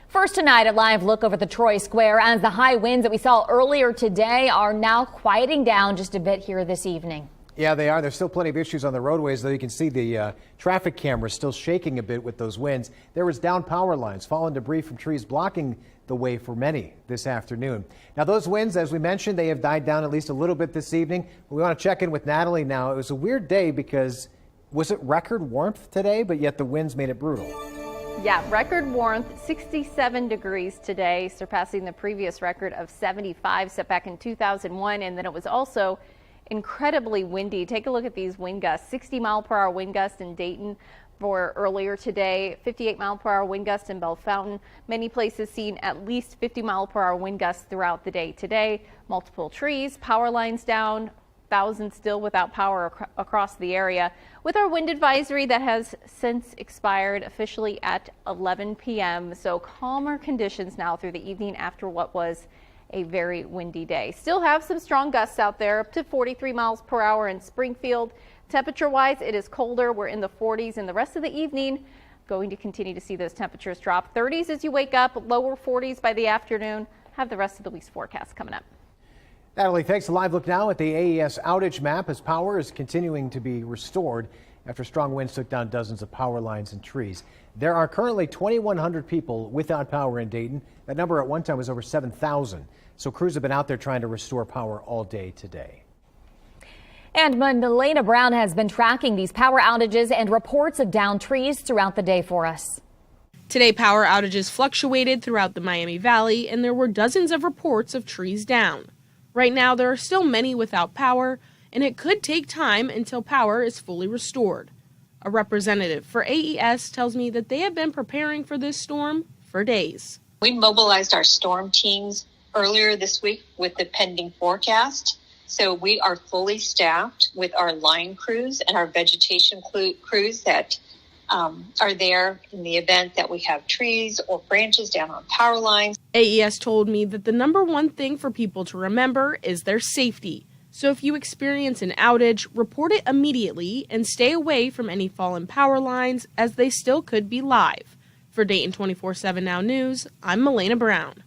First tonight, a live look over the Troy Square as the high winds that we saw earlier today are now quieting down just a bit here this evening. Yeah, they are. There's still plenty of issues on the roadways, though you can see the traffic cameras still shaking a bit with those winds. There was down power lines, fallen debris from trees blocking the way for many this afternoon. Now, those winds, as we mentioned, they have died down at least a little bit this evening. We want to check in with Natalie now. It was a weird day because was it record warmth today, but yet the winds made it brutal? Yeah, record warmth, 67 degrees today, surpassing the previous record of 75 set back in 2001. And then it was also incredibly windy. Take a look at these wind gusts. 60-mile-per-hour wind gust in Dayton for earlier today. 58-mile-per-hour wind gust in Bell Fountain. Many places seen at least 50-mile-per-hour wind gusts throughout the day today. Multiple trees, power lines down. Thousands still without power across the area. With our wind advisory that has since expired officially at 11 p.m. So calmer conditions now through the evening after what was a very windy day. Still have some strong gusts out there, up to 43 miles per hour in Springfield. Temperature wise, it is colder. We're in the 40s, and the rest of the evening going to continue to see those temperatures drop. 30s as you wake up, lower 40s by the afternoon. Have the rest of the week's forecast coming up. Natalie, thanks. A live look now at the AES outage map as power is continuing to be restored after strong winds took down dozens of power lines and trees. There are currently 2,100 people without power in Dayton. That number at one time was over 7,000. So crews have been out there trying to restore power all day today. And Melena Brown has been tracking these power outages and reports of downed trees throughout the day for us. Today, power outages fluctuated throughout the Miami Valley, and there were dozens of reports of trees down. Right now, there are still many without power, and it could take time until power is fully restored. A representative for AES tells me that they have been preparing for this storm for days. We mobilized our storm teams earlier this week with the pending forecast. So we are fully staffed with our line crews and our vegetation crews that are there in the event that we have trees or branches down on power lines. AES told me that the number one thing for people to remember is their safety. So if you experience an outage, report it immediately and stay away from any fallen power lines as they still could be live. For Dayton 24/7 Now News, I'm Melena Brown.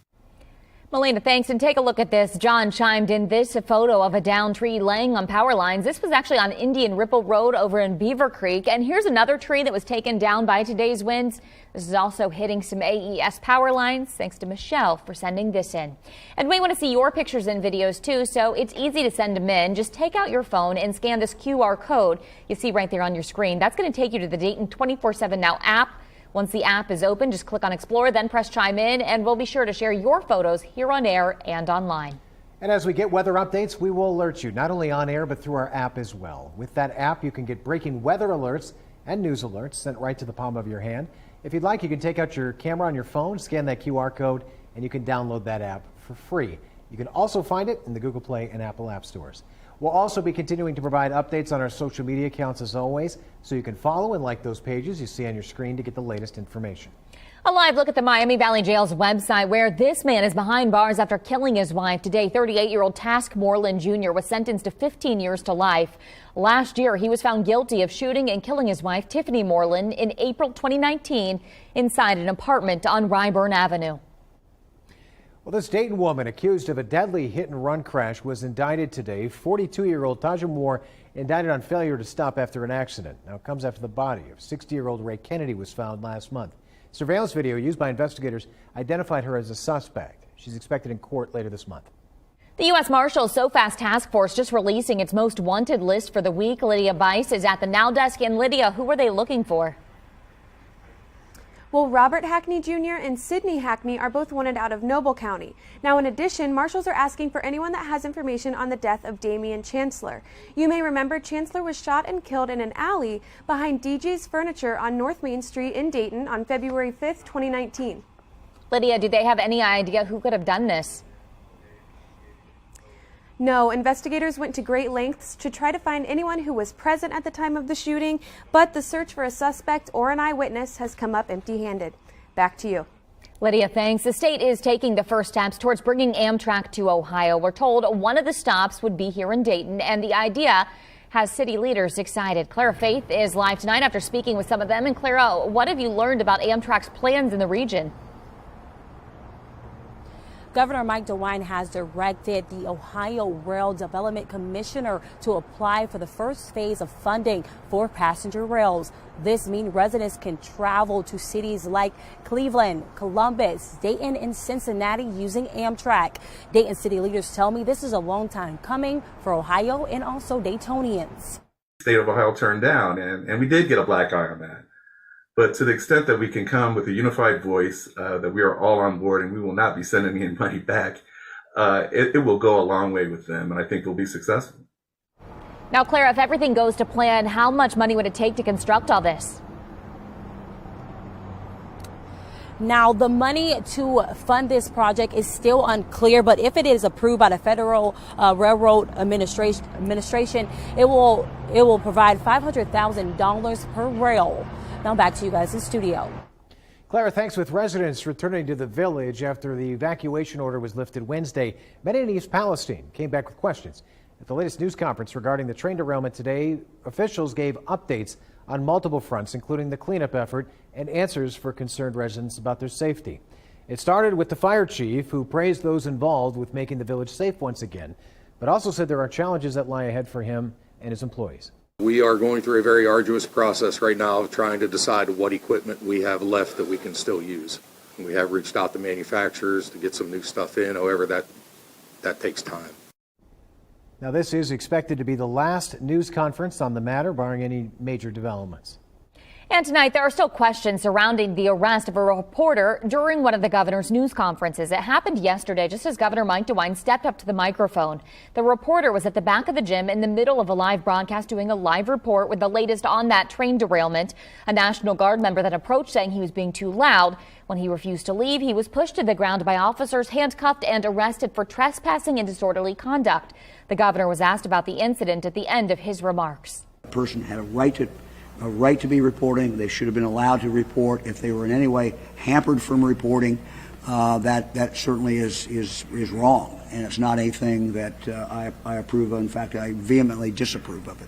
Melena, thanks. And take a look at this. John chimed in this photo of a downed tree laying on power lines. This was actually on Indian Ripple Road over in Beaver Creek. And here's another tree that was taken down by today's winds. This is also hitting some AES power lines. Thanks to Michelle for sending this in. And we want to see your pictures and videos too, so it's easy to send them in. Just take out your phone and scan this QR code you see right there on your screen. That's going to take you to the Dayton 24/7 Now app. Once the app is open, just click on Explore, then press Chime In, and we'll be sure to share your photos here on air and online. And as we get weather updates, we will alert you, not only on air, but through our app as well. With that app, you can get breaking weather alerts and news alerts sent right to the palm of your hand. If you'd like, you can take out your camera on your phone, scan that QR code, and you can download that app for free. You can also find it in the Google Play and Apple App Stores. We'll also be continuing to provide updates on our social media accounts as always, so you can follow and like those pages you see on your screen to get the latest information. A live look at the Miami Valley Jail's website, where this man is behind bars after killing his wife. Today, 38-year-old Task Moreland Jr. was sentenced to 15 years to life. Last year, he was found guilty of shooting and killing his wife, Tiffany Moreland, in April 2019 inside an apartment on Ryburn Avenue. Well, this Dayton woman accused of a deadly hit-and-run crash was indicted today. 42-year-old Taja Moore indicted on failure to stop after an accident. Now, it comes after the body of 60-year-old Ray Kennedy was found last month. Surveillance video used by investigators identified her as a suspect. She's expected in court later this month. The U.S. Marshals SoFast Task Force just releasing its most wanted list for the week. Lydia Bice is at the Now Desk. And Lydia, who are they looking for? Well, Robert Hackney Jr. and Sidney Hackney are both wanted out of Noble County. Now, in addition, marshals are asking for anyone that has information on the death of Damian Chancellor. You may remember Chancellor was shot and killed in an alley behind DG's Furniture on North Main Street in Dayton on February 5th, 2019. Lydia, do they have any idea who could have done this? No, investigators went to great lengths to try to find anyone who was present at the time of the shooting, but the search for a suspect or an eyewitness has come up empty-handed. Back to you. Lydia, thanks. The state is taking the first steps towards bringing Amtrak to Ohio. We're told one of the stops would be here in Dayton, and the idea has city leaders excited. Clara Faith is live tonight after speaking with some of them. And Clara, what have you learned about Amtrak's plans in the region? Governor Mike DeWine has directed the Ohio Rail Development Commissioner to apply for the first phase of funding for passenger rails. This means residents can travel to cities like Cleveland, Columbus, Dayton, and Cincinnati using Amtrak. Dayton city leaders tell me this is a long time coming for Ohio and also Daytonians. State of Ohio turned down, and we did get a black eye on that. But to the extent that we can come with a unified voice, that we are all on board and we will not be sending any money back, it will go a long way with them, and I think we'll be successful. Now, Claire, if everything goes to plan, how much money would it take to construct all this? Now, the money to fund this project is still unclear, but if it is approved by the Federal Railroad Administration, it will provide $500,000 per rail. Now back to you guys in studio. Clara, thanks. With residents returning to the village after the evacuation order was lifted Wednesday, many in East Palestine came back with questions. At the latest news conference regarding the train derailment today, officials gave updates on multiple fronts, including the cleanup effort and answers for concerned residents about their safety. It started with the fire chief, who praised those involved with making the village safe once again, but also said there are challenges that lie ahead for him and his employees. We are going through a very arduous process right now of trying to decide what equipment we have left that we can still use. We have reached out to manufacturers to get some new stuff in, however, that takes time. Now, this is expected to be the last news conference on the matter, barring any major developments. And tonight, there are still questions surrounding the arrest of a reporter during one of the governor's news conferences. It happened yesterday, just as Governor Mike DeWine stepped up to the microphone. The reporter was at the back of the gym in the middle of a live broadcast doing a live report with the latest on that train derailment. A National Guard member then approached saying he was being too loud. When he refused to leave, he was pushed to the ground by officers, handcuffed and arrested for trespassing and disorderly conduct. The governor was asked about the incident at the end of his remarks. The person had a right to be reporting. They should have been allowed to report. If they were in any way hampered from reporting, that certainly is wrong, and it's not anything that I approve of. In fact, I vehemently disapprove of it.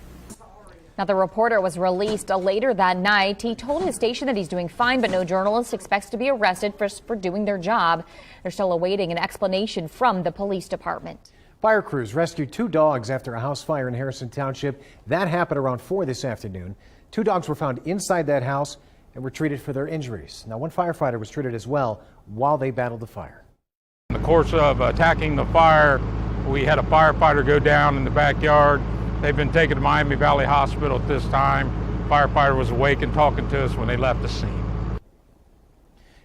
Now, the reporter was released later that night. He told his station that he's doing fine, but no journalist expects to be arrested for doing their job. They're still awaiting an explanation from the police department. Fire crews rescued 2 dogs after a house fire in Harrison Township. That happened around 4 this afternoon. 2 dogs were found inside that house and were treated for their injuries. Now, 1 firefighter was treated as well while they battled the fire. In the course of attacking the fire, we had a firefighter go down in the backyard. They've been taken to Miami Valley Hospital at this time. Firefighter was awake and talking to us when they left the scene.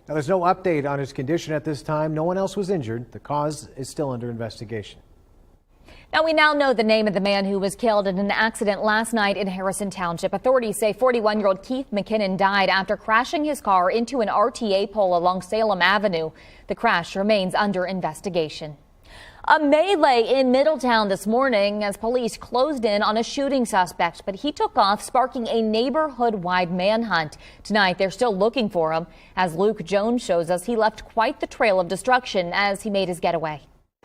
Now, there's no update on his condition at this time. No one else was injured. The cause is still under investigation. Now, we now know the name of the man who was killed in an accident last night in Harrison Township. Authorities say 41-year-old Keith McKinnon died after crashing his car into an RTA pole along Salem Avenue. The crash remains under investigation. A melee in Middletown this morning as police closed in on a shooting suspect, but he took off, sparking a neighborhood-wide manhunt. Tonight, they're still looking for him. As Luke Jones shows us, he left quite the trail of destruction as he made his getaway.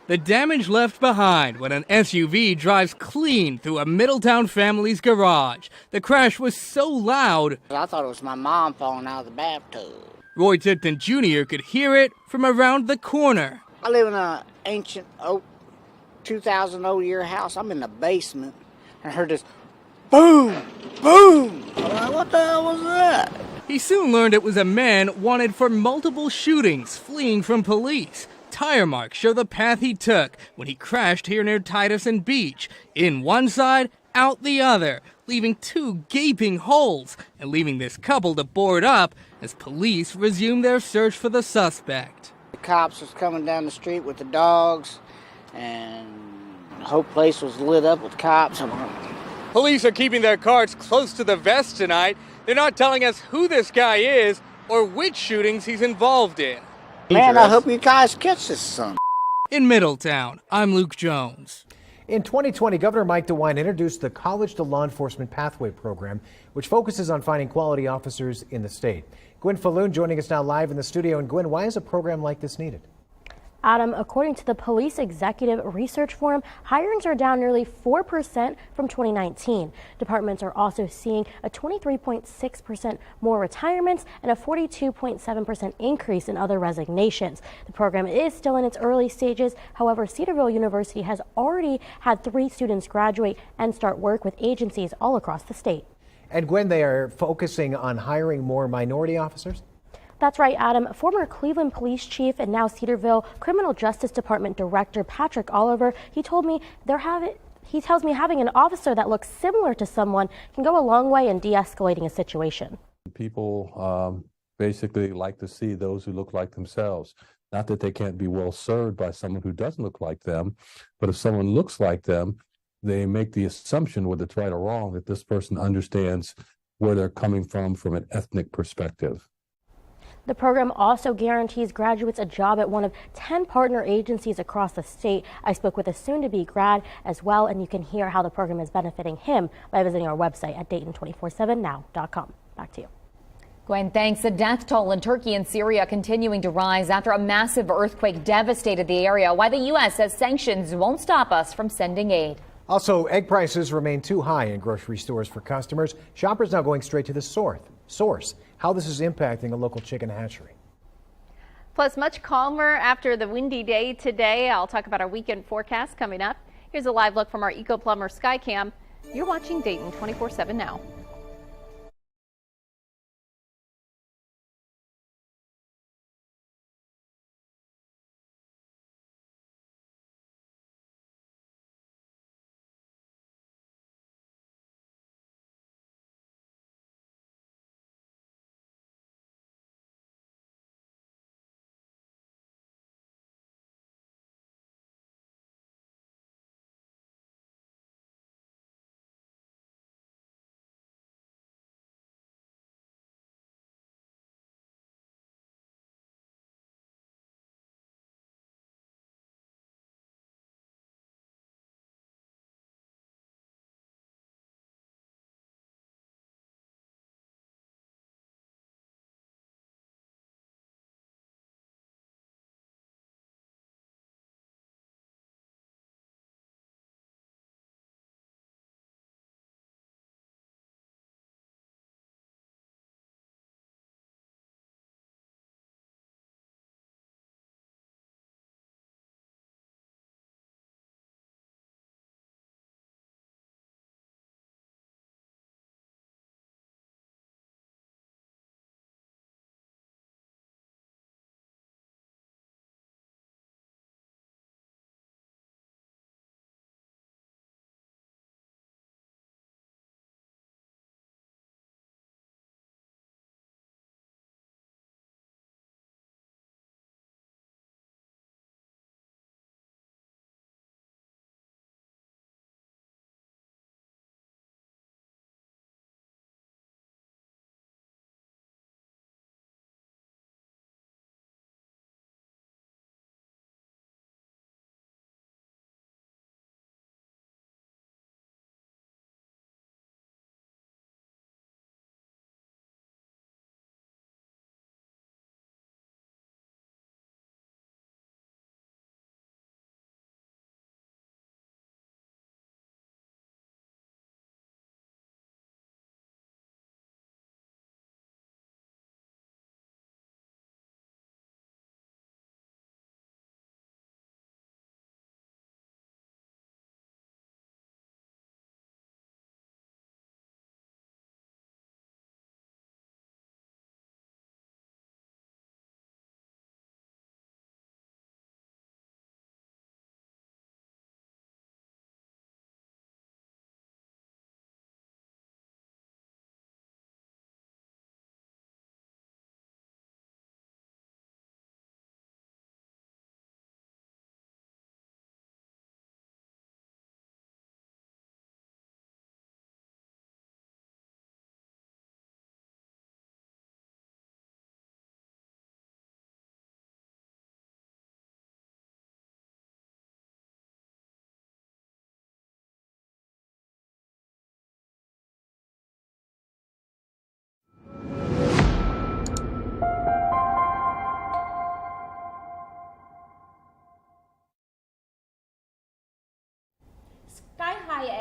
The damage left behind when an SUV drives clean through a Middletown family's garage. The crash was so loud, I thought it was my mom falling out of the bathtub. Roy Tipton Jr. could hear it from around the corner. I live in an ancient 2,000-year house. I'm in the basement and I heard this boom, boom. I'm like, what the hell was that? He soon learned it was a man wanted for multiple shootings, fleeing from police. Tire marks show the path he took when he crashed here near Titus and Beach. In one side, out the other, leaving 2 gaping holes and leaving this couple to board up as police resumed their search for the suspect. The cops was coming down the street with the dogs and the whole place was lit up with cops. Police are keeping their cards close to the vest tonight. They're not telling us who this guy is or which shootings he's involved in. Man, I hope you guys catch this son. In Middletown, I'm Luke Jones. In 2020, Governor Mike DeWine introduced the College to Law Enforcement Pathway Program, which focuses on finding quality officers in the state. Gwen Falloon joining us now live in the studio. And Gwen, why is a program like this needed? Adam, according to the Police Executive Research Forum, hirings are down nearly 4% from 2019. Departments are also seeing a 23.6% more retirements and a 42.7% increase in other resignations. The program is still in its early stages. However, Cedarville University has already had 3 students graduate and start work with agencies all across the state. And Gwen, they are focusing on hiring more minority officers? That's right, Adam. Former Cleveland Police Chief and now Cedarville Criminal Justice Department Director Patrick Oliver, he tells me having an officer that looks similar to someone can go a long way in de-escalating a situation. People basically like to see those who look like themselves. Not that they can't be well served by someone who doesn't look like them, but if someone looks like them, they make the assumption, whether it's right or wrong, that this person understands where they're coming from an ethnic perspective. The program also guarantees graduates a job at one of 10 partner agencies across the state. I spoke with a soon-to-be grad as well, and you can hear how the program is benefiting him by visiting our website at Dayton247now.com. Back to you. Gwen, thanks. The death toll in Turkey and Syria continuing to rise after a massive earthquake devastated the area. Why the U.S. says sanctions won't stop us from sending aid. Also, egg prices remain too high in grocery stores for customers. Shoppers now going straight to the source. How this is impacting a local chicken hatchery. Plus, much calmer after the windy day today. I'll talk about our weekend forecast coming up. Here's a live look from our Eco Plumber Skycam. You're watching Dayton 24/7 now.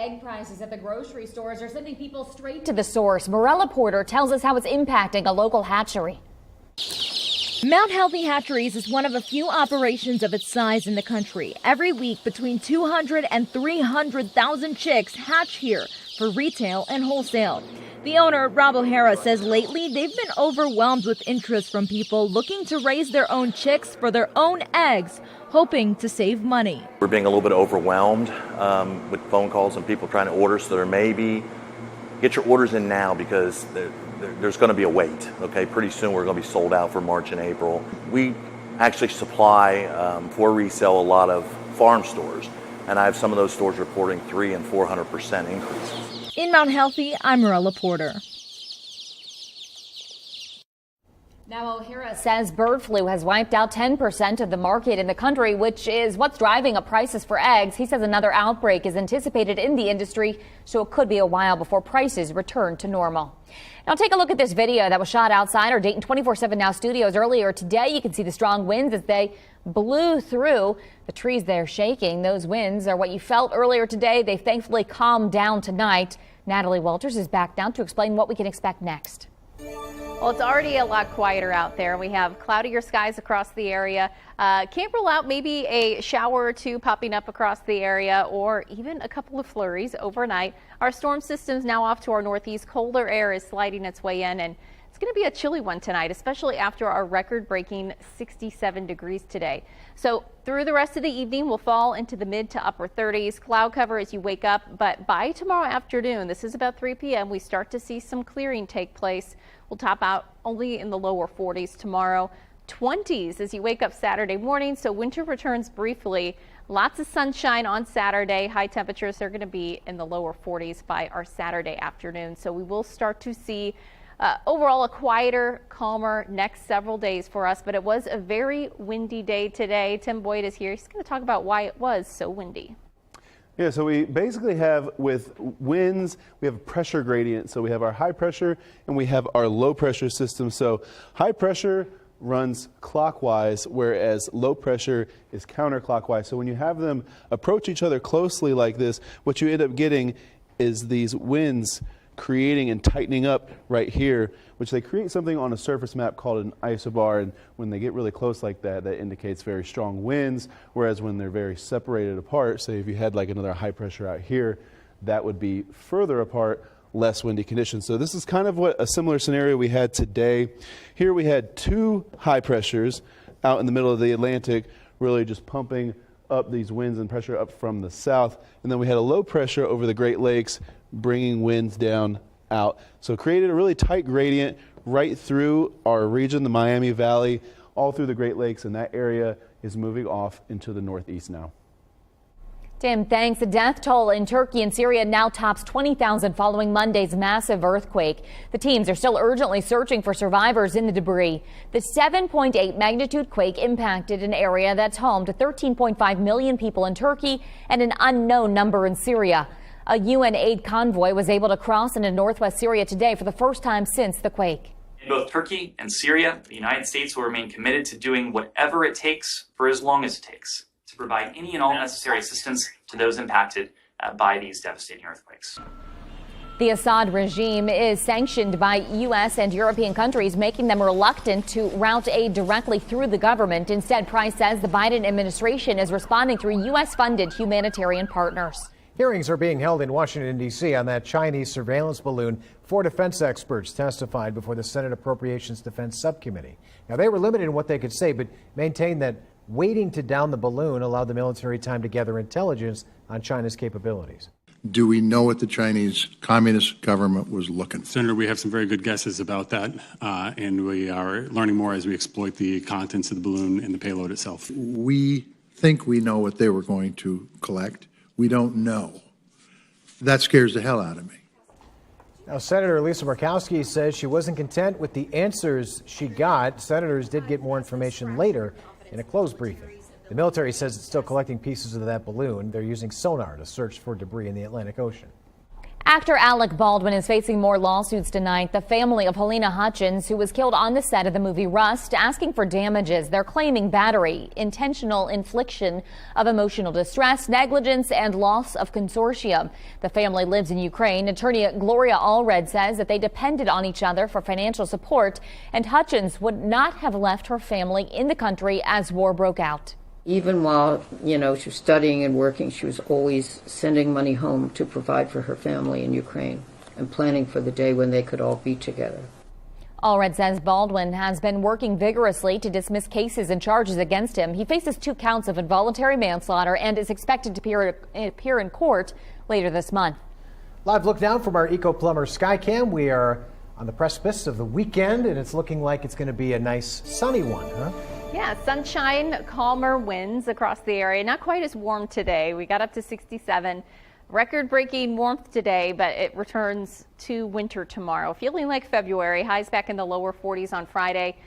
egg prices at the grocery stores are sending people straight to the source. Morella Porter tells us how it's impacting a local hatchery. Mount Healthy Hatcheries is one of a few operations of its size in the country. Every week, between 200 and 300,000 chicks hatch here for retail and wholesale. The owner, Rob O'Hara, says lately they've been overwhelmed with interest from people looking to raise their own chicks for their own eggs, hoping to save money. We're being a little bit overwhelmed with phone calls and people trying to order, so there may be, get your orders in now because there's going to be a wait. Okay, pretty soon we're going to be sold out for March and April. We actually supply for resale a lot of farm stores, and I have some of those stores reporting 300% and 400% increases. In Mount Healthy, I'm Morella Porter. Now, O'Hara says bird flu has wiped out 10% of the market in the country, which is what's driving up prices for eggs. He says another outbreak is anticipated in the industry, so it could be a while before prices return to normal. Now, take a look at this video that was shot outside our Dayton 24/7 Now studios earlier today. You can see the strong winds as they blew through the trees. They're shaking. Those winds are what you felt earlier today. They thankfully calmed down tonight. Natalie Walters is back now to explain what we can expect next. Well, it's already a lot quieter out there. We have cloudier skies across the area. Can't rule out maybe a shower or two popping up across the area, or even a couple of flurries overnight. Our storm system's now off to our northeast. Colder air is sliding its way in, and it's going to be a chilly one tonight, especially after our record-breaking 67 degrees today. So through the rest of the evening, we'll fall into the mid to upper 30s. Cloud cover as you wake up, but by tomorrow afternoon, this is about 3 p.m., we start to see some clearing take place. We'll top out only in the lower 40s tomorrow. 20s as you wake up Saturday morning, so winter returns briefly. Lots of sunshine on Saturday. High temperatures are going to be in the lower 40s by our Saturday afternoon. So we will start to see overall a quieter, calmer next several days for us. But it was a very windy day today. Tim Boyd is here. He's going to talk about why it was so windy. Yeah, so we basically have, with winds, we have a pressure gradient. So we have our high pressure and we have our low pressure system. So high pressure runs clockwise, whereas low pressure is counterclockwise. So when you have them approach each other closely like this, what you end up getting is these winds creating and tightening up right here, which they create something on a surface map called an isobar. And when they get really close like that, that indicates very strong winds. Whereas when they're very separated apart, say if you had like another high pressure out here, that would be further apart, less windy conditions. So this is kind of what a similar scenario we had today. Here we had two high pressures out in the middle of the Atlantic, really just pumping up these winds and pressure up from the south. And then we had a low pressure over the Great Lakes, bringing winds down out. So created a really tight gradient right through our region, the Miami Valley, all through the Great Lakes, and that area is moving off into the northeast now. Tim, thanks. The death toll in Turkey and Syria now tops 20,000 following Monday's massive earthquake. The teams are still urgently searching for survivors in the debris. The 7.8 magnitude quake impacted an area that's home to 13.5 million people in Turkey and an unknown number in Syria. A UN aid convoy was able to cross into northwest Syria today for the first time since the quake. In both Turkey and Syria, the United States will remain committed to doing whatever it takes for as long as it takes to provide any and all necessary assistance to those impacted by these devastating earthquakes. The Assad regime is sanctioned by U.S. and European countries, making them reluctant to route aid directly through the government. Instead, Price says the Biden administration is responding through U.S.-funded humanitarian partners. Hearings are being held in Washington, D.C. on that Chinese surveillance balloon. 4 defense experts testified before the Senate Appropriations Defense Subcommittee. Now, they were limited in what they could say, but maintained that waiting to down the balloon allowed the military time to gather intelligence on China's capabilities. Do we know what the Chinese Communist government was looking for? Senator, we have some very good guesses about that, and we are learning more as we exploit the contents of the balloon and the payload itself. We think we know what they were going to collect. We don't know. That scares the hell out of me. Now, Senator Lisa Murkowski says she wasn't content with the answers she got. Senators did get more information later in a closed briefing. The military says it's still collecting pieces of that balloon. They're using sonar to search for debris in the Atlantic Ocean. Actor Alec Baldwin is facing more lawsuits tonight. The family of Helena Hutchins, who was killed on the set of the movie Rust, asking for damages. They're claiming battery, intentional infliction of emotional distress, negligence, and loss of consortium. The family lives in Ukraine. Attorney Gloria Allred says that they depended on each other for financial support, and Hutchins would not have left her family in the country as war broke out. Even while, she was studying and working, she was always sending money home to provide for her family in Ukraine and planning for the day when they could all be together. Allred says Baldwin has been working vigorously to dismiss cases and charges against him. He faces 2 counts of involuntary manslaughter and is expected to appear in court later this month. Live look down from our Eco Plumber Skycam. We are on the precipice of the weekend, and it's looking like it's going to be a nice sunny one, huh? Yeah, sunshine, calmer winds across the area. Not quite as warm today. We got up to 67. Record-breaking warmth today, but it returns to winter tomorrow. Feeling like February. Highs back in the lower 40s on Friday.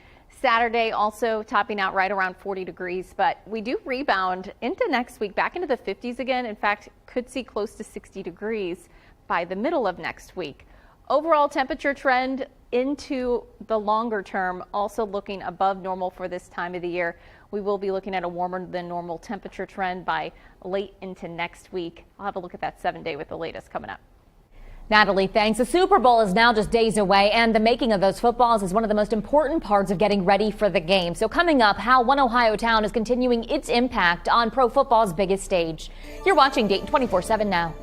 Saturday also topping out right around 40 degrees, but we do rebound into next week, back into the 50s again. In fact, could see close to 60 degrees by the middle of next week. Overall temperature trend into the longer term, also looking above normal for this time of the year. We will be looking at a warmer than normal temperature trend by late into next week. I'll have a look at that 7-day with the latest coming up. Natalie, thanks. The Super Bowl is now just days away, and the making of those footballs is one of the most important parts of getting ready for the game. So coming up, how one Ohio town is continuing its impact on pro football's biggest stage. You're watching Dayton 24/7 now.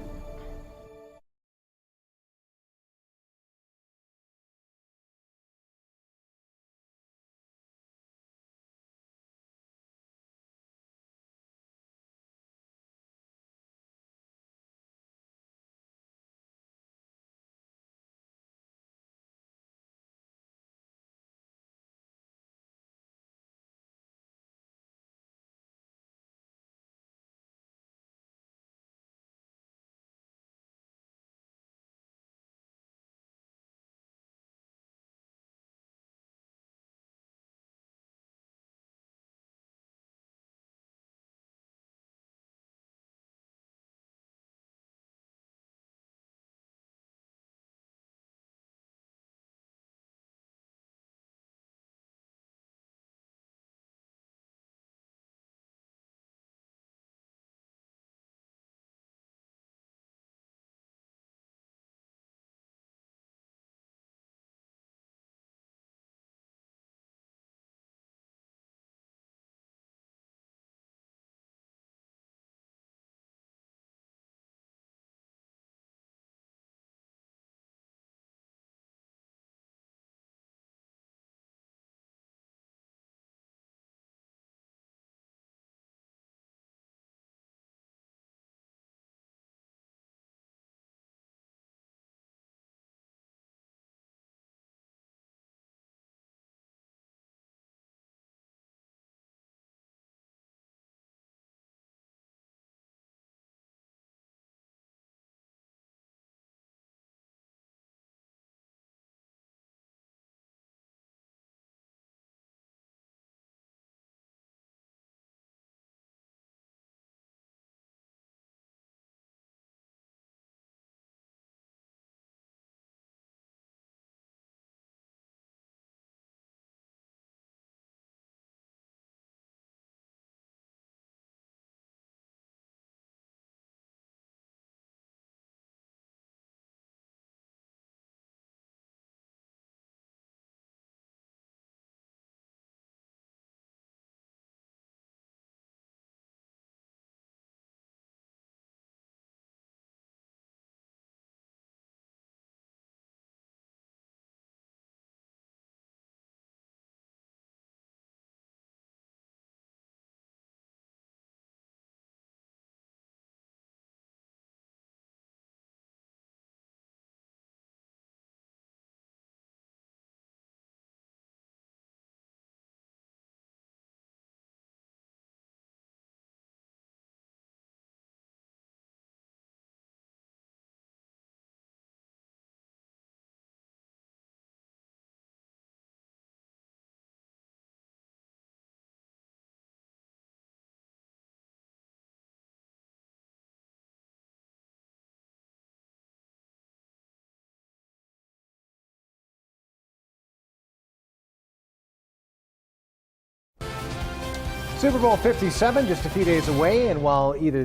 Super Bowl 57 just a few days away, and while either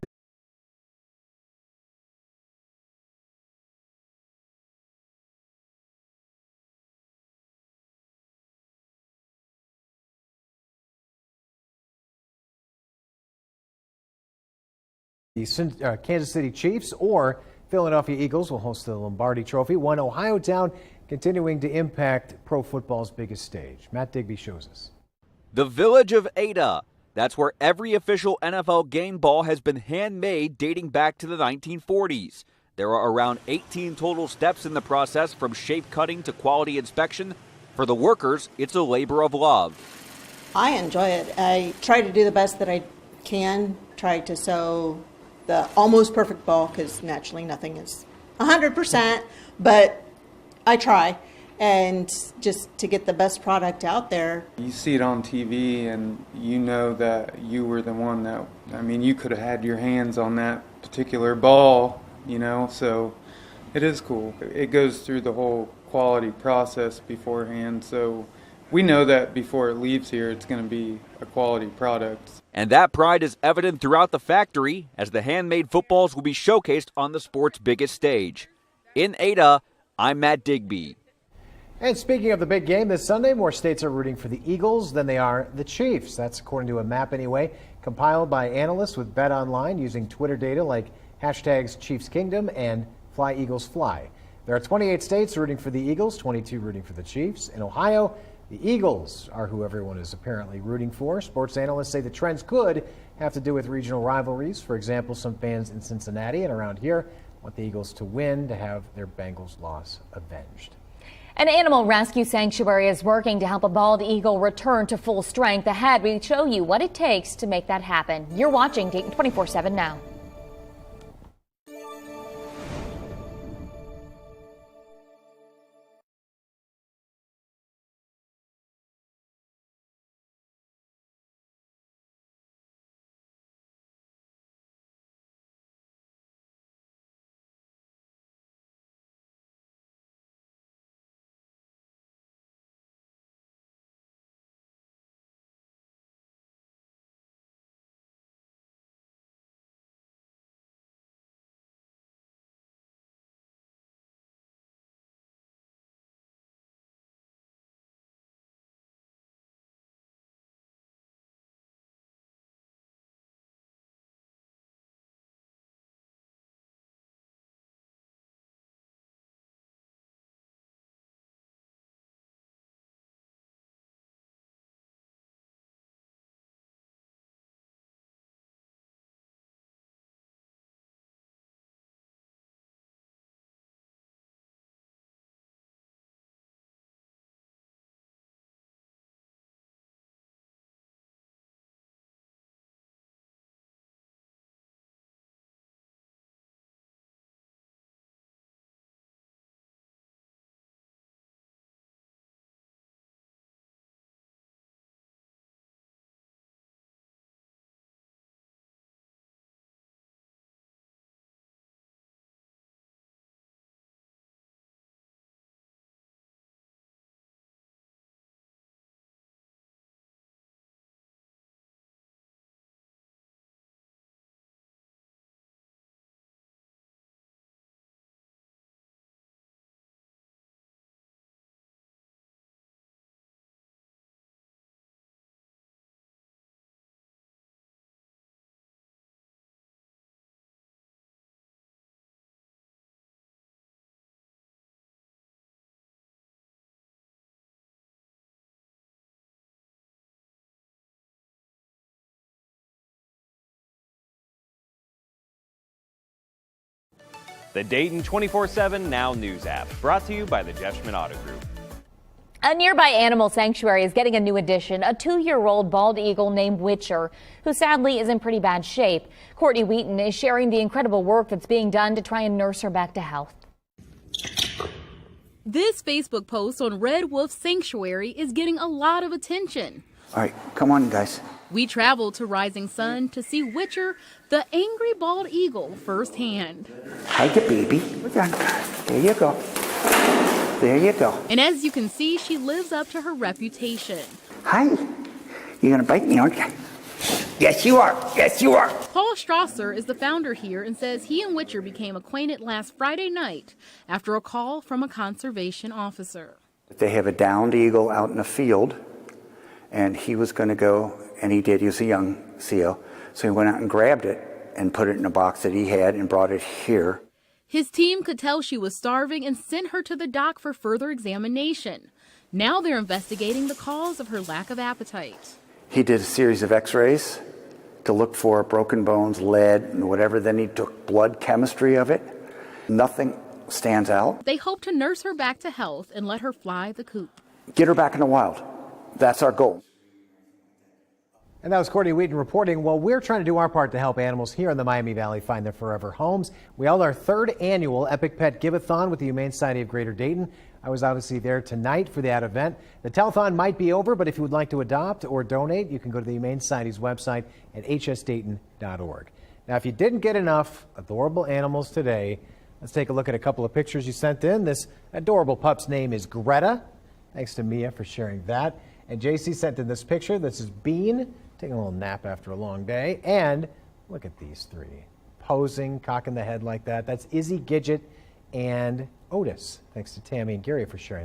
the Kansas City Chiefs or Philadelphia Eagles will host the Lombardi Trophy, one Ohio town continuing to impact pro football's biggest stage. Matt Digby shows us. The village of Ada. That's where every official NFL game ball has been handmade dating back to the 1940s. There are around 18 total steps in the process, from shape cutting to quality inspection. For the workers, it's a labor of love. I enjoy it. I try to do the best that I can, try to sew the almost perfect ball, because naturally nothing is 100%, but I try, and just to get the best product out there. You see it on TV and you know that you were the one that, you could have had your hands on that particular ball, so it is cool. It goes through the whole quality process beforehand, so we know that before it leaves here it's going to be a quality product. And that pride is evident throughout the factory, as the handmade footballs will be showcased on the sport's biggest stage. In Ada, I'm Matt Digby. And speaking of the big game this Sunday, more states are rooting for the Eagles than they are the Chiefs. That's according to a map anyway, compiled by analysts with Bet Online using Twitter data like hashtags Chiefs Kingdom and Fly Eagles Fly. There are 28 states rooting for the Eagles, 22 rooting for the Chiefs. In Ohio, the Eagles are who everyone is apparently rooting for. Sports analysts say the trends could have to do with regional rivalries. For example, some fans in Cincinnati and around here want the Eagles to win to have their Bengals loss avenged. An animal rescue sanctuary is working to help a bald eagle return to full strength. Ahead, we show you what it takes to make that happen. You're watching Dayton 24/7 now. The Dayton 24/7 Now News app, brought to you by the Jeffschmidt Auto Group. A nearby animal sanctuary is getting a new addition, a 2-year-old bald eagle named Witcher, who sadly is in pretty bad shape. Courtney Wheaton is sharing the incredible work that's being done to try and nurse her back to health. This Facebook post on Red Wolf Sanctuary is getting a lot of attention. All right, come on, guys. We traveled to Rising Sun to see Witcher, the angry bald eagle, firsthand. Hi, the baby. There you go. There you go. And as you can see, she lives up to her reputation. Hi. You're going to bite me, aren't you? Yes, you are. Yes, you are. Paul Strasser is the founder here and says he and Witcher became acquainted last Friday night after a call from a conservation officer. They have a downed eagle out in the field, and he was going to go, and he did. He was a young seal, so he went out and grabbed it and put it in a box that he had and brought it here. His team could tell she was starving and sent her to the dock for further examination. Now they're investigating the cause of her lack of appetite. He did a series of x-rays to look for broken bones, lead, and whatever. Then he took blood chemistry of it. Nothing stands out. They hope to nurse her back to health and let her fly the coop. Get her back in the wild. That's our goal. And that was Courtney Wheaton reporting. Well, we're trying to do our part to help animals here in the Miami Valley find their forever homes. We held our 3rd annual Epic Pet Give-a-thon with the Humane Society of Greater Dayton. I was obviously there tonight for that event. The telethon might be over, but if you would like to adopt or donate, you can go to the Humane Society's website at hsdayton.org. Now, if you didn't get enough adorable animals today, let's take a look at a couple of pictures you sent in. This adorable pup's name is Greta. Thanks to Mia for sharing that. And JC sent in this picture. This is Bean, taking a little nap after a long day. And look at these 3, posing, cocking the head like that. That's Izzy, Gidget, and Otis. Thanks to Tammy and Gary for sharing that.